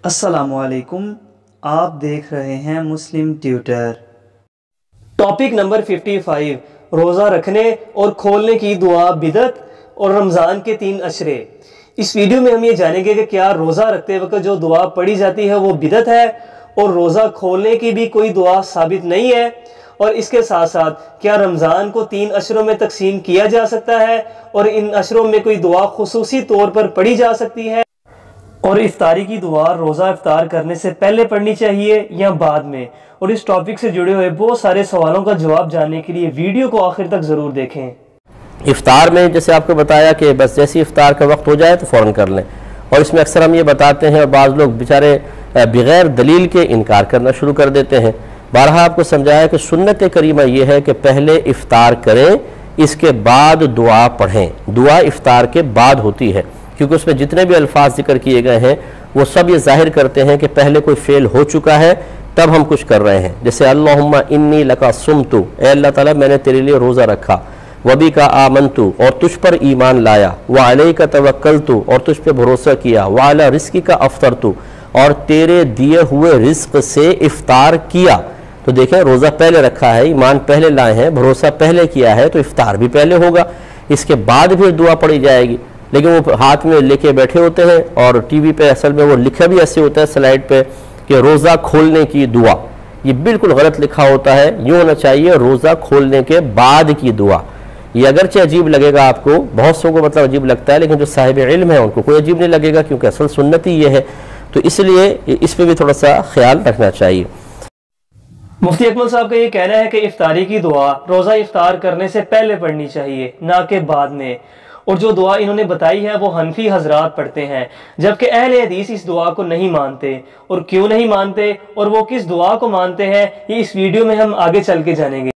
अस्सलामुअलैकुम, आप देख रहे हैं मुस्लिम ट्यूटर। टॉपिक नंबर 55, रोज़ा रखने और खोलने की दुआ बिदअत और रमज़ान के 3 अशरे। इस वीडियो में हम ये जानेंगे कि क्या रोज़ा रखते वक्त जो दुआ पढ़ी जाती है वो बिदअत है और रोज़ा खोलने की भी कोई दुआ साबित नहीं है, और इसके साथ साथ क्या रमज़ान को 3 अशरों में तकसीम किया जा सकता है और इन अशरों में कोई दुआ खुसूसी तौर पर पढ़ी जा सकती है, और इफ्तारी की दुआ रोज़ा इफ्तार करने से पहले पढ़नी चाहिए या बाद में। और इस टॉपिक से जुड़े हुए बहुत सारे सवालों का जवाब जानने के लिए वीडियो को आखिर तक ज़रूर देखें। इफ्तार में जैसे आपको बताया कि बस जैसे इफ्तार का वक्त हो जाए तो फ़ौरन कर लें, और इसमें अक्सर हम ये बताते हैं और बाज़ लोग बेचारे बग़ैर दलील के इनकार करना शुरू कर देते हैं। बारहा आपको समझाया कि सुन्नत करीमा ये है कि पहले इफ्तार करें, इसके बाद दुआ पढ़ें। दुआ इफ्तार के बाद होती है, क्योंकि उसमें जितने भी अल्फाज जिक्र किए गए हैं वो सब ये जाहिर करते हैं कि पहले कोई फ़ेल हो चुका है तब हम कुछ कर रहे हैं। जैसे अल्लाहुम्मा इन्नी लका सुमतु, ए अल्लाह ताला मैंने तेरे लिए रोज़ा रखा, वबी का आमनतु और तुझ पर ईमान लाया, व अलैका तवक्कलतु और तुझ पर भरोसा किया, व अला रिज़्क़ी का अफ़तरतु और तेरे दिए हुए रिज़्क़ से इफ्तार किया। तो देखें, रोज़ा पहले रखा है, ईमान पहले लाए हैं, भरोसा पहले किया है, तो इफ्तार भी पहले होगा। इसके बाद फिर दुआ पढ़ी जाएगी। लेकिन वो हाथ में लेके बैठे होते हैं और टीवी पे असल में वो लिखा भी ऐसे होता है स्लाइड पे कि रोज़ा खोलने की दुआ। ये बिल्कुल गलत लिखा होता है, यूँ होना चाहिए रोज़ा खोलने के बाद की दुआ। ये अगरचे अजीब लगेगा आपको, बहुत सौ को मतलब अजीब लगता है, लेकिन जो साहिब इल्म है उनको कोई अजीब नहीं लगेगा, क्योंकि असल सुन्नत ही ये है। तो इसलिए इस पर भी थोड़ा सा ख्याल रखना चाहिए। मुफ्ती अकमल साहब का ये कहना है कि इफ्तारी की दुआ रोज़ा इफ्तार करने से पहले पढ़नी चाहिए, ना कि बाद में। और जो दुआ इन्होंने बताई है वो हनफी हजरात पढ़ते हैं, जबकि अहले हदीस इस दुआ को नहीं मानते। और क्यों नहीं मानते और वो किस दुआ को मानते हैं, ये इस वीडियो में हम आगे चल के जानेंगे।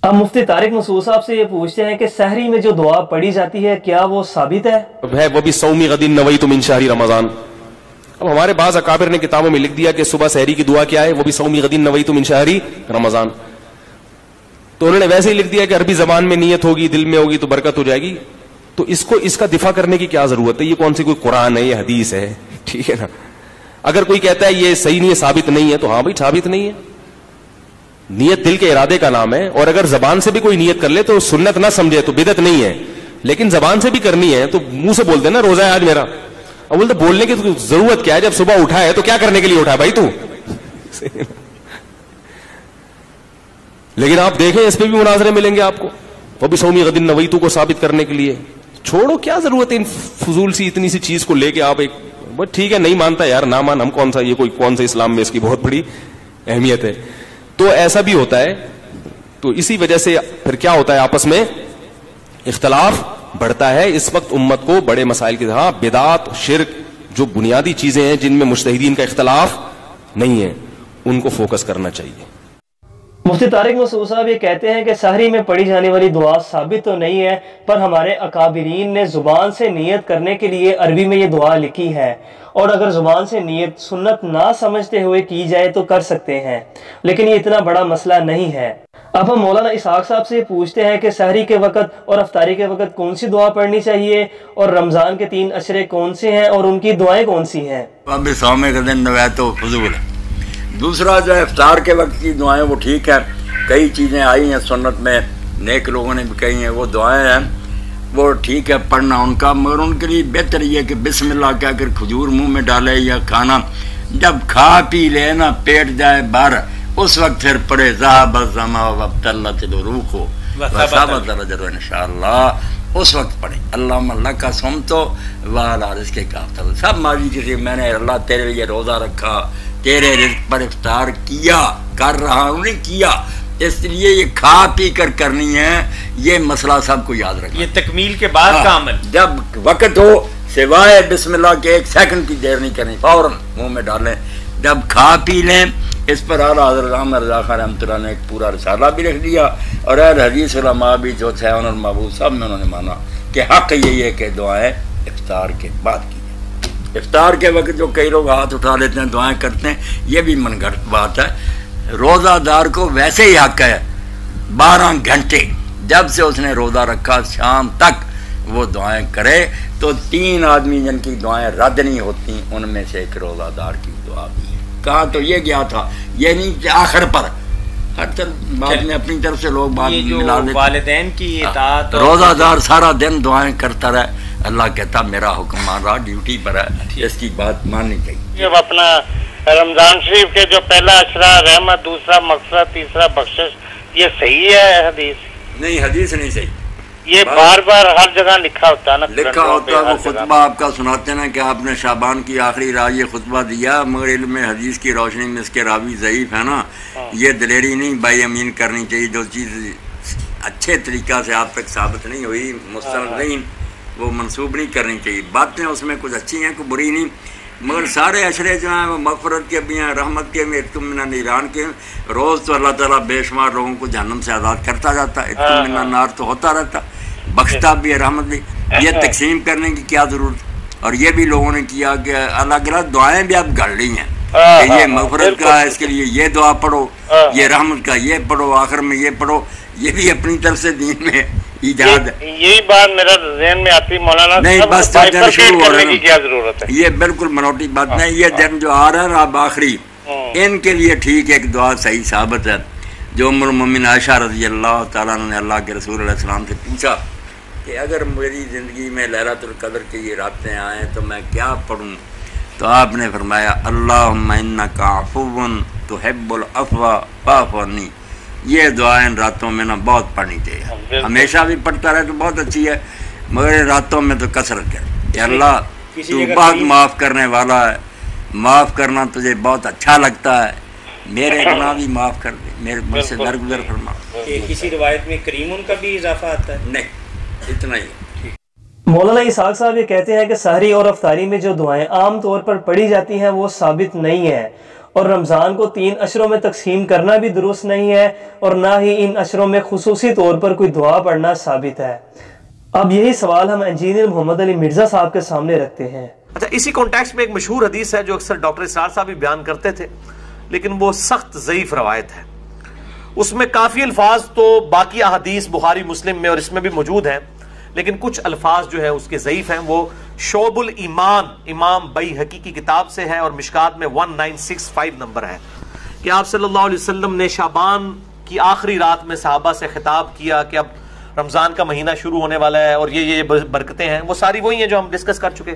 अब मुफ्ती तारिक मसूद साहब से ये पूछते हैं कि सहरी में जो दुआ पढ़ी जाती है क्या वो साबित है? वो भी सौमी गदिन नवैतु मिन शहरी रमजान। अब हमारे बाज़ अकाबिर ने किताबों में लिख दिया कि सुबह सहरी की दुआ क्या है, वो भी सौमी गदिन नवैतु मिन शहरी रमजान। तो उन्होंने वैसे ही लिख दिया कि अरबी जबान में नियत होगी, दिल में होगी तो बरकत हो जाएगी। तो इसका दिफा करने की क्या जरूरत है? ये कौन सी कोई कुरान है, ये हदीस है? ठीक है ना। अगर कोई कहता है ये सही नहीं है, साबित नहीं है, तो हाँ भाई साबित नहीं है। नियत दिल के इरादे का नाम है, और अगर जबान से भी कोई नियत कर ले तो सुन्नत ना समझे तो बिदअत नहीं है। लेकिन जबान से भी करनी है तो मुंह से बोल देना रोजा है आज मेरा। अब बोलते बोलने की तो जरूरत क्या है? जब सुबह उठा है तो क्या करने के लिए उठा है भाई तू? लेकिन आप देखें, इस पे भी मुनाजरे मिलेंगे आपको, वो भी सौमी गदिन नवैतु को साबित करने के लिए। छोड़ो, क्या जरूरत है इन फजूल सी इतनी सी चीज को लेके आप एक बस ठीक है नहीं मानता यार, ना मान, हम कौन सा ये कोई कौन सा इस्लाम में इसकी बहुत बड़ी अहमियत है। तो ऐसा भी होता है। तो इसी वजह से फिर क्या होता है, आपस में इख्तलाफ बढ़ता है। इस वक्त उम्मत को बड़े मसाइल की तरह बिदात, शिर्क, जो बुनियादी चीजें हैं जिनमें मुज्तहिदीन का इख्तलाफ नहीं है, उनको फोकस करना चाहिए। मुफ्ती तारिक मसूद साहब ये कहते हैं कि सहरी में पढ़ी जाने वाली दुआ साबित तो नहीं है, पर हमारे अकाबिरीन ने जुबान से नियत करने के लिए अरबी में ये दुआ लिखी है, और अगर जुबान से नियत सुन्नत ना समझते हुए की जाए तो कर सकते हैं, लेकिन ये इतना बड़ा मसला नहीं है। अब हम मौलाना इसहाक साहब से पूछते हैं कि सहरी के वक़्त और अफ्तारी के वक़्त कौन सी दुआ पढ़नी चाहिए, और रमज़ान के 3 अशरे कौन से हैं और उनकी दुआएं कौन सी हैं। दूसरा जो है इफ्तार के वक्त की दुआएं वो ठीक है, कई चीज़ें आई हैं सुन्नत में, नेक लोगों ने भी कही हैं, वो दुआएं हैं वो ठीक है पढ़ना उनका, मगर उनके लिए बेहतर ये कि बिस्मिल्लाह क्या कर खजूर मुंह में डाले या खाना जब खा पी ले ना पेट जाए बाहर, उस वक्त फिर पढ़े इंशाअल्लाह, उस वक्त पढ़े अल्लाह का सुम तो वाला रिज़्क़े का अफ़्ज़ल। सब माजी किसी मैंने अल्लाह तेरे लिए रोज़ा रखा, तेरे रिज़्क़ पर इफ्तार किया, कर रहा हूँ नहीं किया, इसलिए ये खा पी कर करनी है। ये मसला सबको याद रखना, ये तकमील के बाद का अमल। जब वक्त हो सिवाय बिस्मिल्लाह के 1 सेकंड की देर नहीं करनी, फौरन मुंह में डालें। जब खा पी लें, इस पर आला हज़रत अहमद रज़ा खान रहमतुल्लाह ने एक पूरा रिसाला भी लिख दिया, और अहले हदीस उलमा भी जो थे और महबूब सब में उन्होंने माना कि हक़ यही है कि दुआएं इफ्तार के बाद की जाए। इफ्तार के वक्त जो कई लोग हाथ उठा लेते हैं, दुआएं करते हैं, ये भी मनगढ़ंत बात है। रोज़ादार को वैसे ही हक़ है 12 घंटे जब से उसने रोज़ा रखा शाम तक وہ دعائیں کرے تو 3 آدمی جن کی دعائیں رد نہیں ہوتی ان میں سے ایک روزہ دار کی دعا بھی ہے. کہا تو یہ گیا تھا، یہ نہیں کہ آخر پر ہر طرف بعد میں اپنی طرف سے لوگ بات ملا دیتے. والدین کی اطاعت، روزہ دار سارا دن دعائیں کرتا رہے، اللہ کہتا میرا حکم مان رہا، ڈیوٹی پر ہے، اس کی بات ماننی چاہیے. جب اپنا رمضان شریف کے جو پہلا اشرا رحمت، دوسرا مغفرت، تیسرا بخشش، یہ صحیح ہے حدیث؟ نہیں، حدیث نہیں صحیح. یہ بار بار ہر جگہ لکھا ہوتا ہے نا، لکھا ہوتا ہے. وہ خطبہ آپ کا سناتے نا کہ آپ نے شعبان کی آخری رات یہ خطبہ دیا، مگر علم حدیث کی روشنی میں اس کے راوی ضعیف ہے نا. یہ دلیری نہیں بائی امین کرنی چاہیے. جو چیز اچھے طریقہ سے آپ تک ثابت نہیں ہوئی، مستند نہیں، وہ منسوب نہیں کرنی چاہیے. باتیں اس میں کچھ اچھی ہیں، کوئی بری نہیں، مگر سارے اشرے جو ہیں وہ مغفرت کے بھی ہیں، رحمت کے بھی، اتم من النیران کے. روز تو اللہ تعالیٰ بے شمار لوگوں کو جہنم سے آزاد کرتا جاتا ہے، اتم من النار تو ہوتا رہتا، بخشتا بھی ہے، رحمت بھی. یہ تقسیم کرنے کی کیا ضرورت؟ اور یہ بھی لوگوں نے کیا کہ الگ الگ دعائیں بھی اب گھڑ لی ہیں کہ یہ مغفرت کا ہے، اس کے لیے یہ دعا پڑھو، یہ رحمت کا یہ پڑھو، آخر میں یہ پڑھو. یہ بھی اپنی طرف سے دین میں ایجاد ہے. یہی بات میرا ذہن میں آتی مولانا، نہیں بس دن شروع ہو رہا ہے، کیا ضرورت ہے؟ یہ بالکل منوٹی بات نہیں. یہ دن جو آ رہا ہے اب آخری، ان کے لیے ٹھیک ایک دعا صحیح ثابت ہے جو ام المومنین عائشہ رضی اللہ تعالیٰ نے اللہ کے رسول علیہ السلام سے پوچھا کہ اگر میری زندگی میں لیلۃ القدر کی یہ راتیں آئیں تو میں کیا پڑھوں؟ تو آپ نے فرمایا اللہم انک عفو تحب العفو فاعف عنی. یہ دعائیں راتوں میں نا بہت پڑھنی چاہیے. ہمیشہ بھی پڑھتا رہے تو بہت اچھی ہے، مگر راتوں میں تو کثرت کر کہ اللہ تو بہت معاف کرنے والا ہے، معاف کرنا تجھے بہت اچھا لگتا ہے، میرے گناہ بھی معاف کر دے، میرے مجھ سے درگزر فرما. کسی روایت میں کریم ان کا بھی اضافہ آتا ہے؟ نہیں، اتنا ہی. مولانا اسحاق صاحب یہ کہتے ہیں کہ سحری اور افطاری میں جو دعائیں عام طور پر پڑھی جاتی ہیں وہ ثابت نہیں ہے، اور رمضان کو 3 اشروں میں تقسیم کرنا بھی درست نہیں ہے، اور نہ ہی ان اشروں میں خصوصی طور پر کوئی دعا پڑھنا ثابت ہے. اب یہی سوال ہم انجینئر محمد علی مرزا صاحب کے سامنے رکھتے ہیں. اچھا، اسی کانٹیکسٹ میں ایک مشہور حدیث ہے جو اکثر ڈاکٹر اسرار صاحب بھی بیان کرتے تھے، لیکن وہ سخت ضعیف روایت ہے. اس میں کافی الفاظ تو باقی احادیث بخاری مسلم میں اور اس میں بھی موجود ہیں، لیکن کچھ الفاظ جو ہیں اس کے ضعیف ہیں. وہ شعب الایمان امام بیہقی کی کتاب سے ہے اور مشکات میں 1965 نمبر ہے کہ آپ صلی اللہ علیہ وسلم نے شعبان کی آخری رات میں صحابہ سے خطاب کیا کہ اب رمضان کا مہینہ شروع ہونے والا ہے اور یہ برکتیں ہیں. وہ ساری وہی ہیں جو ہم ڈسکس کر چکے.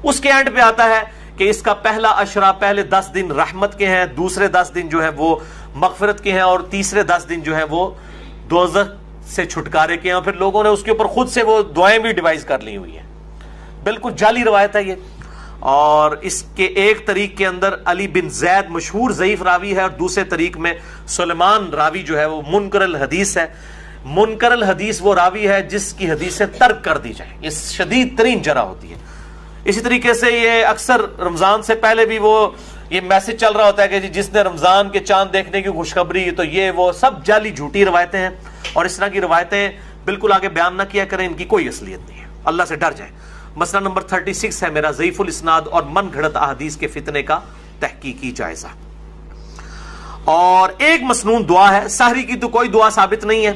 اس کے اینڈ پہ آتا ہے کہ اس کا پہلا اشرا پہلے 10 دن رحمت کے ہیں، دوسرے 10 دن جو ہیں وہ مغفرت کے ہیں، اور تیسرے 10 دن جو ہیں وہ دوزخ سے چھٹکارے کے ہیں. اور پھر لوگوں نے اس کے اوپر خود سے وہ دعائیں بھی ڈیوائز کر لی ہوئی ہیں. بالکل جعلی روایت ہے یہ. اور اس کے ایک طریق کے اندر علی بن زید مشہور ضعیف راوی ہے، اور دوسرے طریق میں سلیمان راوی جو ہے وہ منکر الحدیث ہے. منکر الحدیث وہ راوی ہے جس کی حدیثیں ترک کر دی جائیں، یہ شدید ترین جرح ہوتی ہے. اسی طریقے سے یہ اکثر رمضان سے پہلے بھی وہ یہ میسج چل رہا ہوتا ہے کہ جس نے رمضان کے چاند دیکھنے کی خوشخبری، تو یہ وہ سب جعلی جھوٹی روایتیں ہیں. اور اس طرح کی روایتیں بالکل آگے بیان نہ کیا کریں، ان کی کوئی اصلیت نہیں ہے، اللہ سے ڈر جائیں. مسئلہ نمبر 36 ہے میرا ضعیف الاسناد اور من گھڑت احادیث کے فتنے کا تحقیقی جائزہ. اور ایک مسنون دعا ہے، سحری کی تو کوئی دعا ثابت نہیں ہے،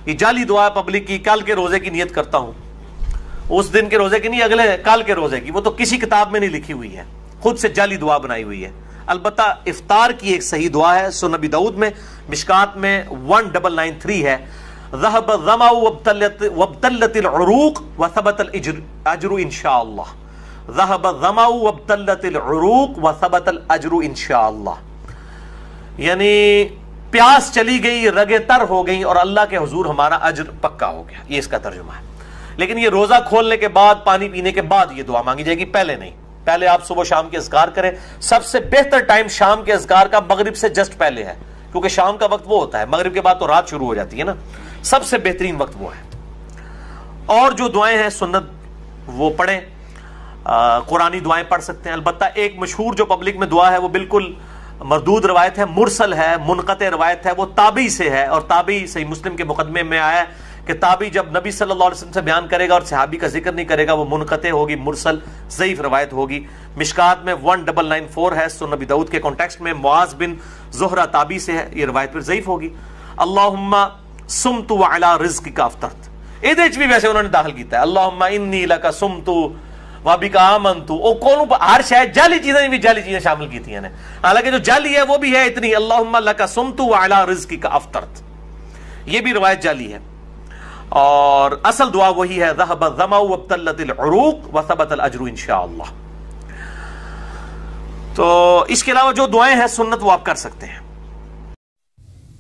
یہ جعلی دعا پبلک کی. کل کے روزے کی نیت کرتا ہوں، اس دن کے روزے کی نہیں، اگلے کل کے روزے کی. وہ تو کسی کتاب میں نہیں لکھی ہوئی ہے، خود سے جعلی دعا بنائی ہوئی ہے. البتہ افطار کی ایک صحیح دعا ہے، سنن نبی داؤد میں مشکات میں 1993 ہے. ذهب الظمأ وابتلت العروق وثبت الاجر ان شاء اللہ. ذهب الظمأ وابتلت العروق وثبت الاجر ان شاء اللہ. یعنی پیاس چلی گئی، رگیں تر ہو گئیں، اور اللہ کے حضور ہمارا اجر پکا ہو گیا. یہ اس کا ترجمہ ہے. لیکن یہ روزہ کھولنے کے بعد، پانی پینے کے بعد یہ دعا مانگی جائے گی، پہلے نہیں. پہلے آپ صبح شام کے اذکار کریں. سب سے بہتر ٹائم شام کے اذکار کا مغرب سے جسٹ پہلے ہے، کیونکہ شام کا وقت وہ ہوتا ہے، مغرب کے بعد تو رات شروع ہو جاتی ہے نا. سب سے بہترین وقت وہ ہے. اور جو دعائیں ہیں سنت وہ پڑھیں، قرآنی دعائیں پڑھ سکتے ہیں. البتہ ایک مشہور جو پبلک میں دعا ہے وہ بالکل مردود روایت ہے، مرسل ہے، منقطع روایت ہے، وہ تابعی سے ہے. اور تابعی صحیح مسلم کے مقدمے میں آیا ہے کہ تابعی جب نبی صلی اللہ علیہ وسلم سے بیان کرے گا اور صحابی کا ذکر نہیں کرے گا وہ منقطع ہوگی، مرسل ضعیف روایت ہوگی. مشکات میں 1994 ہے، سنن نبی داؤد کے کانٹیکسٹ میں معاذ بن زہرہ تابعی سے ہے، یہ روایت پھر ضعیف ہوگی. اللہم صمت وعلی رزقک افطرت، ਇਹਦੇ ਚ ਵੀ ਵੈਸੇ ਉਹਨਾਂ ਨੇ ਦਾਖਲ ਕੀਤਾ ਹੈ अल्लाहुम्मा इन्नी लका सुमतु व बिका आमनतु। ओ कौन हर शायद जाली चीजें भी जाली चीजें शामिल की थी ने, हालांकि जो जाली है वो भी है इतनी अल्लाहुम्मा लका सुमतु व अला रिज़्क़िका अफ़्तरत, ये भी रिवायत जाली है। और असल दुआ वही है ज़हब ज़माउ वब्तल्लतिल उरूक़ व सबतल अज्रु इंशाअल्लाह। तो इसके अलावा जो दुआएं हैं सुन्नत वो आप कर सकते हैं।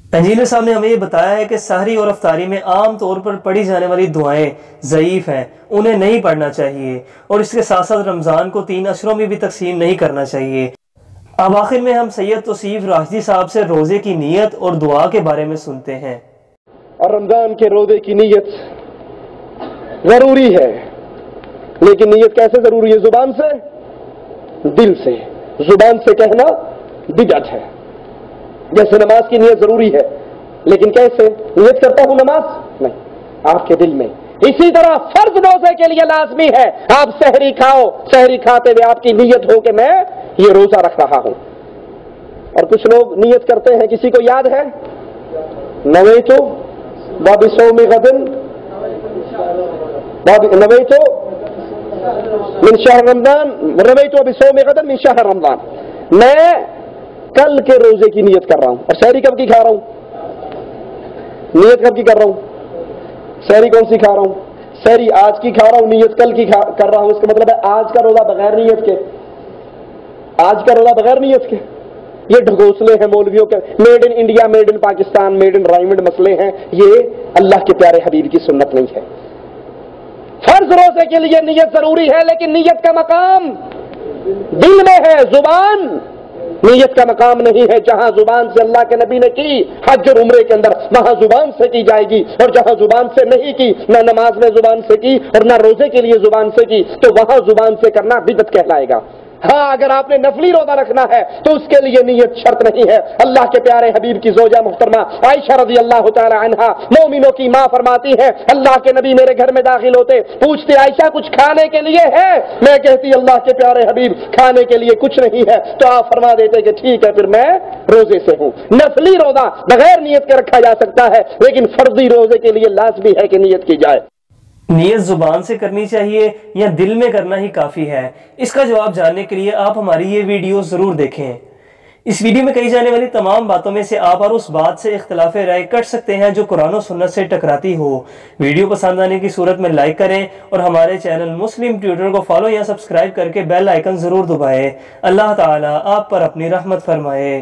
इंजीनियर साहब ने हमें ये बताया है कि सहरी और अफ्तारी में आम तौर पर पढ़ी जाने वाली दुआएं ज़ईफ़ हैं, उन्हें नहीं पढ़ना चाहिए, और इसके साथ साथ रमज़ान को 3 अशरों में भी तकसीम नहीं करना चाहिए। अब आखिर में हम सैयद तौसीफ राशिदी साहब से रोज़े की नीयत और दुआ के बारे में सुनते हैं। और रमज़ान के रोज़े की नीयत ज़रूरी है, लेकिन नीयत कैसे ज़रूरी है? ज़ुबान से, दिल से। ज़ुबान से कहना बिदअत है। जैसे नमाज की नीयत जरूरी है, लेकिन कैसे नीयत करता हूं नमाज? नहीं, आपके दिल में। इसी तरह फर्ज रोजे के लिए लाजमी है आप सहरी खाओ, सहरी खाते हुए आपकी नीयत हो कि मैं ये रोजा रख रहा हूं। और कुछ लोग नीयत करते हैं, किसी को याद है? नवैतु बिसौमी गदिन नवैतु मिन शहर रमजान नवैतु बिसौमी गदिन मिन शहर रमजान, मैं कल के रोजे की नियत कर रहा हूं। और सहरी कब की खा रहा हूं? नियत कब की कर रहा हूं? सहरी कौन सी खा रहा हूं? सहरी आज की खा रहा हूं, नियत कल की कर रहा हूं। इसका मतलब है आज का रोजा बगैर नियत के, आज का रोजा बगैर नियत के। ये ढकोसले हैं मौलवियों के, made in India, made in Pakistan, made in Raymond मसले हैं। ये अल्लाह के प्यारे हबीब की सुन्नत नहीं है। फर्ज रोजे के लिए नियत जरूरी है, लेकिन नियत का मकाम दिल में है, जुबान नीयत का मकाम नहीं है। जहां जुबान से अल्लाह के नबी ने की हज और उम्रे के अंदर, वहां जुबान से की जाएगी। और जहां जुबान से नहीं की, ना नमाज में जुबान से की और ना रोजे के लिए जुबान से की, तो वहां जुबान से करना बिदअत कहलाएगा। हाँ, अगर आपने नफली रोजा रखना है तो उसके लिए नियत शर्त नहीं है। अल्लाह के प्यारे हबीब की जोजा मुहतरमा आयशा रज़ी अल्लाह तआला अन्हा मोमिनों की मां फरमाती है, अल्लाह के नबी मेरे घर में दाखिल होते, पूछते आयशा कुछ खाने के लिए है? मैं कहती अल्लाह के प्यारे हबीब खाने के लिए कुछ नहीं है। तो आप फरमा देते कि ठीक है, फिर मैं रोजे से हूं। नफली रोजा बगैर नियत के रखा जा सकता है, लेकिन फर्जी रोजे के लिए लाजमी है कि नियत की जाए। नियत जुबान से करनी चाहिए या दिल में करना ही काफ़ी है? इसका जवाब जानने के लिए आप हमारी ये वीडियो ज़रूर देखें। इस वीडियो में कही जाने वाली तमाम बातों में से आप और उस बात से इख्तिलाफ राय कर सकते हैं जो कुरान और सुन्नत से टकराती हो। वीडियो पसंद आने की सूरत में लाइक करें और हमारे चैनल मुस्लिम ट्यूटर को फॉलो या सब्सक्राइब करके बेल आइकन ज़रूर दबाएं। अल्लाह ताला आप पर अपनी रहमत फरमाए।